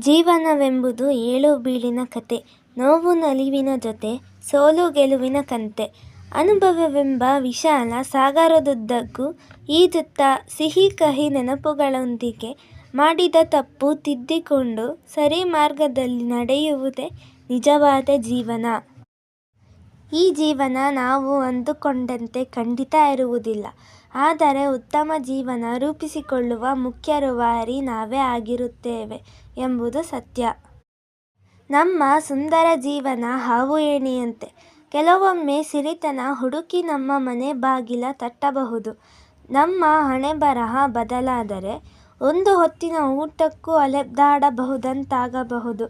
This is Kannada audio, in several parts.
ಜೀವನವೆಂಬುದು ಏಳು ಬೀಳಿನ ಕತೆ, ನೋವು ನಲಿವಿನ ಜೊತೆ ಸೋಲು ಗೆಲುವಿನ ಕಂತೆ. ಅನುಭವವೆಂಬ ವಿಶಾಲ ಸಾಗರದುದ್ದಕ್ಕೂ ಈಜುತ್ತಾ ಸಿಹಿ ಕಹಿ ನೆನಪುಗಳೊಂದಿಗೆ ಮಾಡಿದ ತಪ್ಪು ತಿದ್ದಿಕೊಂಡು ಸರಿ ಮಾರ್ಗದಲ್ಲಿ ನಡೆಯುವುದೇ ನಿಜವಾದ ಜೀವನ. ಈ ಜೀವನ ನಾವು ಅಂದುಕೊಂಡಂತೆ ಖಂಡಿತ ಇರುವುದಿಲ್ಲ. ಆದರೆ ಉತ್ತಮ ಜೀವನ ರೂಪಿಸಿಕೊಳ್ಳುವ ಮುಖ್ಯ ರೂವಾರಿ ನಾವೇ ಆಗಿರುತ್ತೇವೆ ಎಂಬುದು ಸತ್ಯ. ನಮ್ಮ ಸುಂದರ ಜೀವನ ಹಾವು ಏಣಿಯಂತೆ. ಕೆಲವೊಮ್ಮೆ ಸಿರಿತನ ಹುಡುಕಿ ನಮ್ಮ ಮನೆ ಬಾಗಿಲ ತಟ್ಟಬಹುದು. ನಮ್ಮ ಹಣೆಬರಹ ಬದಲಾದರೆ ಒಂದು ಹೊತ್ತಿನ ಊಟಕ್ಕೂ ಅಲೆದಾಡಬಹುದಂತಾಗಬಹುದು.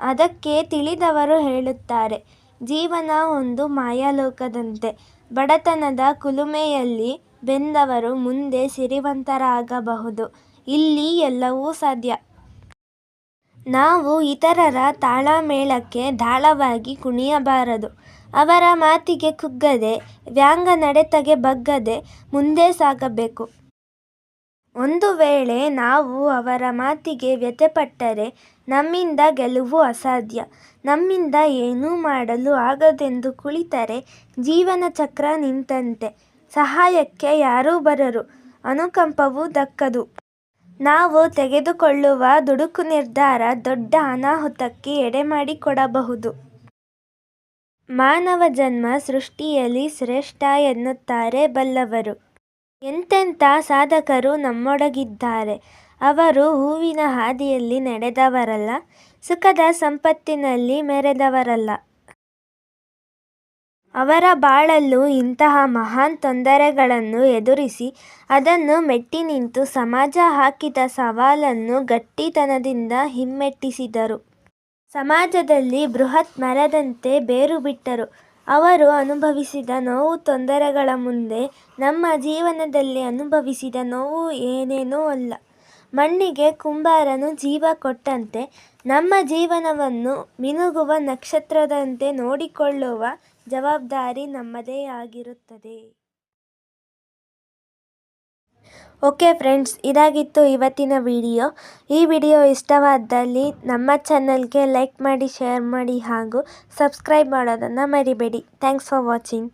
ಅದಕ್ಕೆ ತಿಳಿದವರು ಹೇಳುತ್ತಾರೆ, ಜೀವನ ಒಂದು ಮಾಯಾಲೋಕದಂತೆ. ಬಡತನದ ಕುಲುಮೆಯಲ್ಲಿ ಬೆಂದವರು ಮುಂದೆ ಸಿರಿವಂತರಾಗಬಹುದು. ಇಲ್ಲಿ ಎಲ್ಲವೂ ಸಾಧ್ಯ. ನಾವು ಇತರರ ತಾಳಮೇಳಕ್ಕೆ ದಾಳವಾಗಿ ಕುಣಿಯಬಾರದು. ಅವರ ಮಾತಿಗೆ ಕುಗ್ಗದೆ, ವ್ಯಂಗ್ಯ ನಡತೆಗೆ ಬಗ್ಗದೆ ಮುಂದೆ ಸಾಗಬೇಕು. ಒಂದು ವೇಳೆ ನಾವು ಅವರ ಮಾತಿಗೆ ವ್ಯಥೆಪಟ್ಟರೆ ನಮ್ಮಿಂದ ಗೆಲುವು ಅಸಾಧ್ಯ. ನಮ್ಮಿಂದ ಏನೂ ಮಾಡಲು ಆಗದೆಂದು ಕುಳಿತರೆ ಜೀವನ ಚಕ್ರ ನಿಂತಂತೆ. ಸಹಾಯಕ್ಕೆ ಯಾರೂ ಬರರು, ಅನುಕಂಪವೂ ದಕ್ಕದು. ನಾವು ತೆಗೆದುಕೊಳ್ಳುವ ದುಡುಕು ನಿರ್ಧಾರ ದೊಡ್ಡ ಅನಾಹುತಕ್ಕೆ ಎಡೆಮಾಡಿಕೊಡಬಹುದು. ಮಾನವ ಜನ್ಮ ಸೃಷ್ಟಿಯಲ್ಲಿ ಶ್ರೇಷ್ಠ ಎನ್ನುತ್ತಾರೆ ಬಲ್ಲವರು. ಎಂತೆಂಥ ಸಾಧಕರು ನಮ್ಮೊಳಗಿದ್ದಾರೆ. ಅವರು ಹೂವಿನ ಹಾದಿಯಲ್ಲಿ ನಡೆದವರಲ್ಲ, ಸುಖದ ಸಂಪತ್ತಿನಲ್ಲಿ ಮೆರೆದವರಲ್ಲ. ಅವರ ಬಾಳಲ್ಲೂ ಇಂತಹ ಮಹಾನ್ ತೊಂದರೆಗಳನ್ನು ಎದುರಿಸಿ ಅದನ್ನು ಮೆಟ್ಟಿ ನಿಂತು ಸಮಾಜ ಹಾಕಿದ ಸವಾಲನ್ನು ಗಟ್ಟಿತನದಿಂದ ಹಿಮ್ಮೆಟ್ಟಿಸಿದರು. ಸಮಾಜದಲ್ಲಿ ಬೃಹತ್ ಮರದಂತೆ ಬೇರು ಬಿಟ್ಟರು. ಅವರು ಅನುಭವಿಸಿದ ನೋವು ತೊಂದರೆಗಳ ಮುಂದೆ ನಮ್ಮ ಜೀವನದಲ್ಲಿ ಅನುಭವಿಸಿದ ನೋವು ಏನೇನೂ ಅಲ್ಲ. ಮಣ್ಣಿಗೆ ಕುಂಬಾರನು ಜೀವ ಕೊಟ್ಟಂತೆ ನಮ್ಮ ಜೀವನವನ್ನು ಮಿನುಗುವ ನಕ್ಷತ್ರದಂತೆ ನೋಡಿಕೊಳ್ಳುವ ಜವಾಬ್ದಾರಿ ನಮ್ಮದೇ ಆಗಿರುತ್ತದೆ. ಓಕೆ ಫ್ರೆಂಡ್ಸ್, ಇದಾಗಿತ್ತು ಇವತ್ತಿನ ವಿಡಿಯೋ. ಈ ವಿಡಿಯೋ ಇಷ್ಟವಾದಲ್ಲಿ ನಮ್ಮ ಚಾನಲ್ಗೆ ಲೈಕ್ ಮಾಡಿ, ಶೇರ್ ಮಾಡಿ ಹಾಗೂ ಸಬ್ಸ್ಕ್ರೈಬ್ ಮಾಡೋದನ್ನು ಮರಿಬೇಡಿ. Thanks for watching.